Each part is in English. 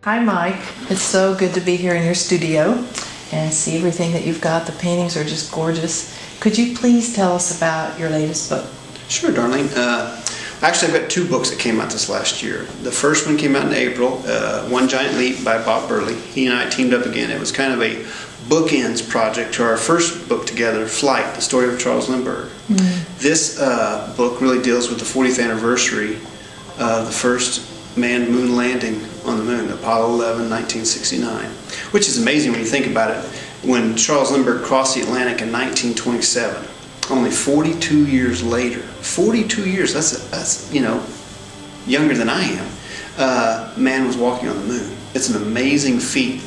Hi, Mike. It's so good to be here in your studio and see everything that you've got. The paintings are just gorgeous. Could you please tell us about your latest book? Sure, Darlene. Actually, I've got two books that came out this last year. The first one came out in April, One Giant Leap by Bob Burley. He and I teamed up again. It was kind of a bookends project to our first book together, Flight, the story of Charles Lindbergh. This book really deals with the 40th anniversary of the first manned moon landing on the moon, Apollo 11, 1969, which is amazing when you think about it. When Charles Lindbergh crossed the Atlantic in 1927, only 42 years later, 42 years, that's you know, younger than I am, man was walking on the moon. It's an amazing feat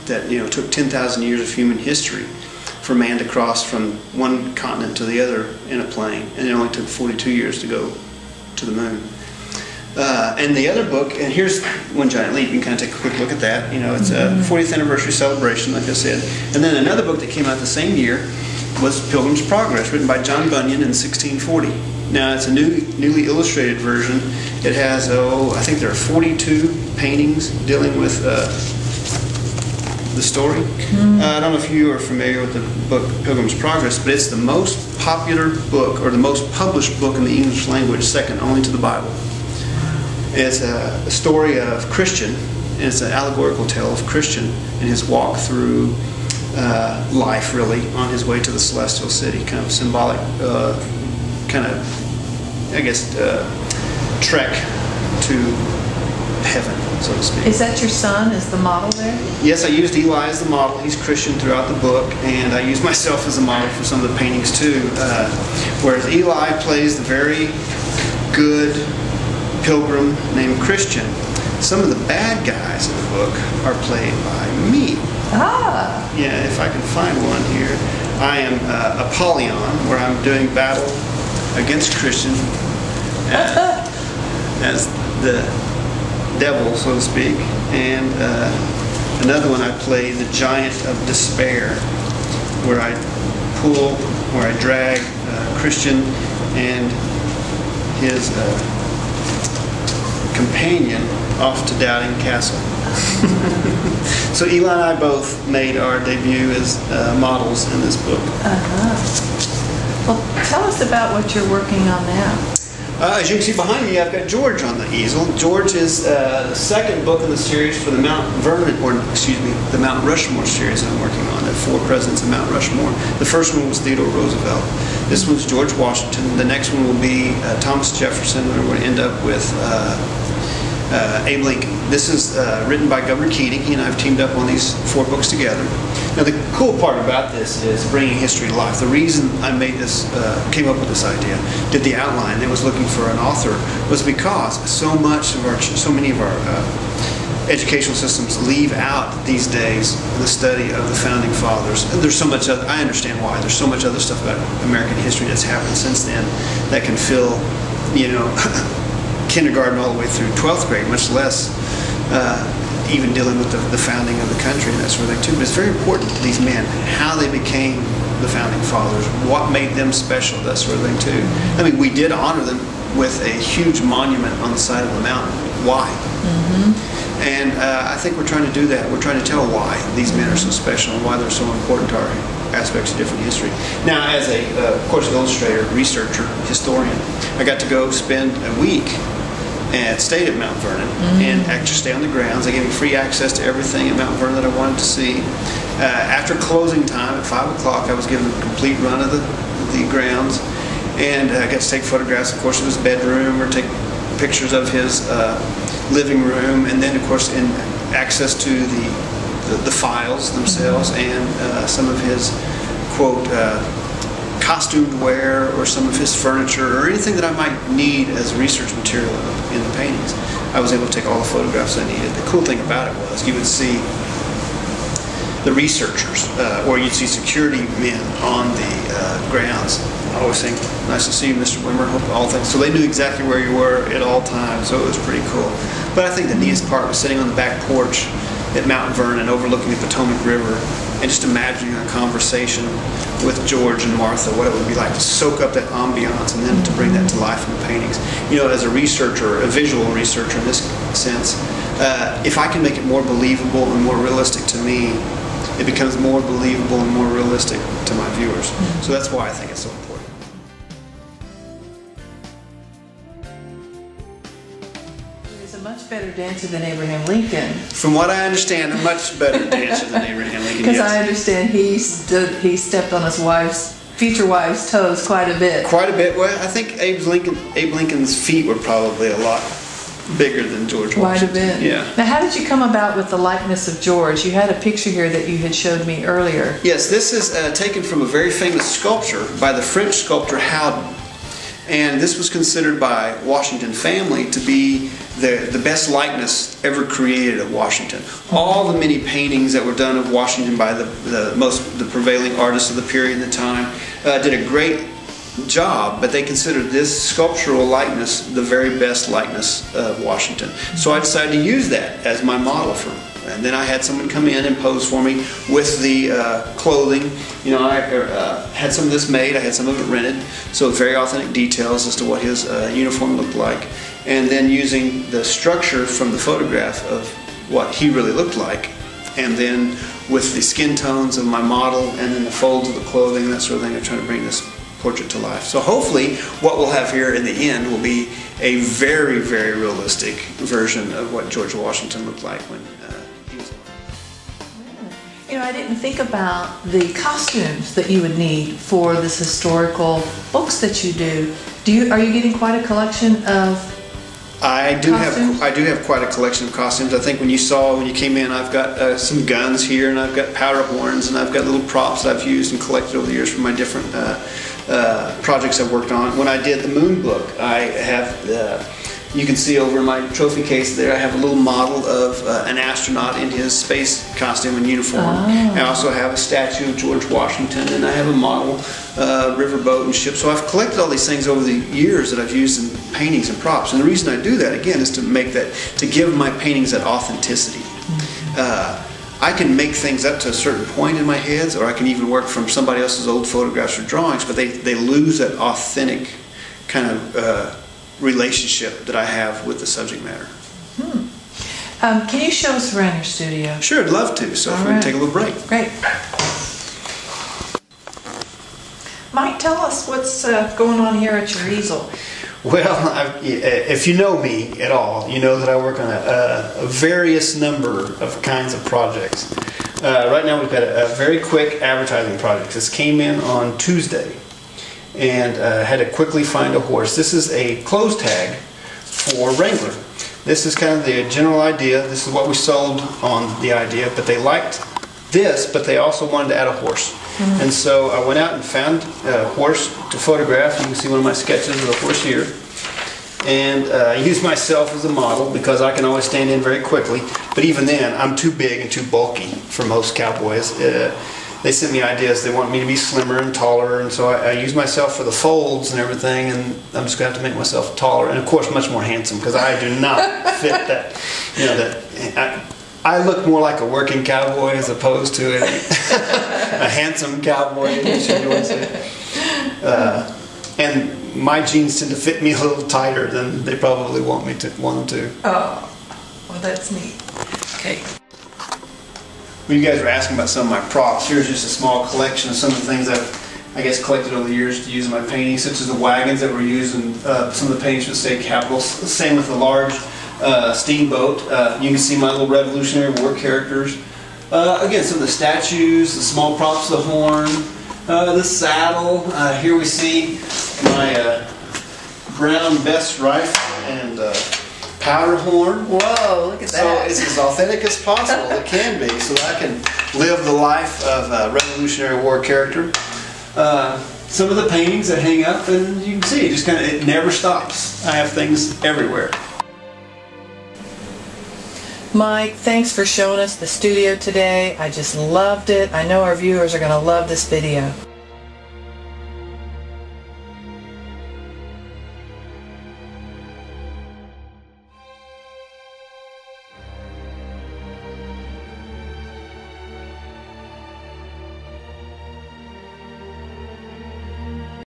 that, you know, took 10,000 years of human history for man to cross from one continent to the other in a plane, and it only took 42 years to go to the moon. And the other book, and here's One Giant Leap, you can kind of take a quick look at that. You know, it's a 40th anniversary celebration, like I said. And then another book that came out the same year was Pilgrim's Progress, written by John Bunyan in 1640. Now, it's a newly illustrated version. It has, I think there are 42 paintings dealing with the story. I don't know if you are familiar with the book Pilgrim's Progress, but it's the most popular book, or the most published book in the English language, second only to the Bible. It's a story of Christian, and it's an allegorical tale of Christian and his walk through life, really, on his way to the celestial city. Kind of symbolic, kind of, I guess, trek to heaven, so to speak. Is that your son as the model there? Yes, I used Eli as the model. He's Christian throughout the book, and I used myself as a model for some of the paintings too. Whereas Eli plays the very good pilgrim named Christian, some of the bad guys in the book are played by me. Ah! Yeah, if I can find one here. I am Apollyon, where I'm doing battle against Christian as the devil, so to speak. And another one, I play the giant of despair, where I drag Christian and his companion off to Doubting Castle. So Eli and I both made our debut as models in this book. Well, tell us about what you're working on now. As you can see behind me, I've got George on the easel. George is the second book in the series for the Mount Vernon, or excuse me, the Mount Rushmore series I'm working on, the 4 presidents of Mount Rushmore. The first one was Theodore Roosevelt. This one's George Washington. The next one will be Thomas Jefferson, and we're going to end up with Abe Lincoln. This is written by Governor Keating. He and I have teamed up on these 4 books together. Now, the cool part about this is bringing history to life. The reason I made this, came up with this idea, did the outline, and was looking for an author, was because so many of our educational systems leave out these days the study of the founding fathers. And there's so much other, I understand why. There's so much other stuff about American history that's happened since then that can fill, you know, kindergarten all the way through 12th grade, much less even dealing with the founding of the country and that sort of thing too. But it's very important to these men, how they became the founding fathers, what made them special, that sort of thing too. I mean, we did honor them with a huge monument on the side of the mountain. Why? And I think we're trying to do that. We're trying to tell why these men are so special and why they're so important to our aspects of different history. Now, as a, of course, illustrator, researcher, historian, I got to go spend a week and stayed at Mount Vernon and actually stay on the grounds. They gave me free access to everything at Mount Vernon that I wanted to see. After closing time at 5 o'clock, I was given a complete run of the grounds, and I got to take photographs, of course, of his bedroom, or take pictures of his living room, and then, of course, in access to the files themselves and some of his, quote, costumed wear, or some of his furniture, or anything that I might need as research material in the paintings. I was able to take all the photographs I needed. The cool thing about it was you would see the researchers, or you'd see security men on the grounds. I always think, nice to see you, Mr. Wimmer, hope all things. So they knew exactly where you were at all times, so it was pretty cool. But I think the neatest part was sitting on the back porch at Mount Vernon, overlooking the Potomac River, and just imagining a conversation with George and Martha, what it would be like to soak up that ambiance and then to bring that to life in the paintings. You know, as a researcher, a visual researcher in this sense, if I can make it more believable and more realistic to me, it becomes more believable and more realistic to my viewers. So that's why I think it's so important. He's a much better dancer than Abraham Lincoln. From what I understand, a much better dancer than Abraham Lincoln. Because yes. I understand he stepped on his future wife's toes quite a bit. Quite a bit. Well, I think Abe Lincoln's feet were probably a lot bigger than George Washington. Quite a bit. Yeah. Now, how did you come about with the likeness of George? You had a picture here that you had showed me earlier. Yes, this is taken from a very famous sculpture by the French sculptor Howden. And this was considered by Washington family to be the best likeness ever created of Washington. All the many paintings that were done of Washington by the prevailing artists of the period and the time did a great job, but they considered this sculptural likeness the very best likeness of Washington. So I decided to use that as my model for him. And then I had someone come in and pose for me with the clothing. You know, I had some of this made, I had some of it rented, so very authentic details as to what his uniform looked like. And then using the structure from the photograph of what he really looked like, and then with the skin tones of my model and then the folds of the clothing, that sort of thing, I'm trying to bring this portrait to life. So hopefully what we'll have here in the end will be a very, very realistic version of what George Washington looked like when he was alive. You know, I didn't think about the costumes that you would need for this historical books that you do. Are you getting quite a collection of I do costumes? have quite a collection of costumes. I think when you came in, I've got some guns here, and I've got powder horns, and I've got little props that I've used and collected over the years from my different projects I've worked on. When I did the Moon book, I have you can see over in my trophy case there, I have a little model of an astronaut in his space costume and uniform. Oh. I also have a statue of George Washington, and I have a model riverboat and ship. So I've collected all these things over the years that I've used in paintings and props. And the reason I do that, again, is to give my paintings that authenticity. I can make things up to a certain point in my head, or I can even work from somebody else's old photographs or drawings, but they lose that authentic kind of relationship that I have with the subject matter. Can you show us around your studio? Sure, I'd love to. So if we can take a little break. Great. Mike, tell us what's going on here at your easel. Well, if you know me at all, you know that I work on a various number of kinds of projects. Right now we've got a very quick advertising project. This came in on Tuesday, and had to quickly find a horse. This is a clothes tag for Wrangler. This is kind of the general idea. This is what we sold on the idea, but they liked this, but they also wanted to add a horse. And so I went out and found a horse to photograph. You can see one of my sketches of the horse here. And I used myself as a model because I can always stand in very quickly. But even then, I'm too big and too bulky for most cowboys. They sent me ideas. They want me to be slimmer and taller, and so I use myself for the folds and everything, and I'm just going to have to make myself taller and, of course, much more handsome, because I do not fit that. You know, I look more like a working cowboy as opposed to a handsome cowboy, as you would say. And my jeans tend to fit me a little tighter than they probably want them to. Oh, well, that's neat. Okay. Well, you guys were asking about some of my props. Here's just a small collection of some of the things I've, I guess, collected over the years to use in my paintings, such as the wagons that were used in some of the paintings for the state capitol. Same with the large steamboat. You can see my little Revolutionary War characters. Again, some of the statues, the small props, the horn, the saddle. Here we see my brown best rifle and powder horn. Whoa, look at that. So it's as authentic as possible. It can be, so that I can live the life of a Revolutionary War character. Some of the paintings that hang up, and you can see it never stops. I have things everywhere. Mike, thanks for showing us the studio today. I just loved it. I know our viewers are going to love this video.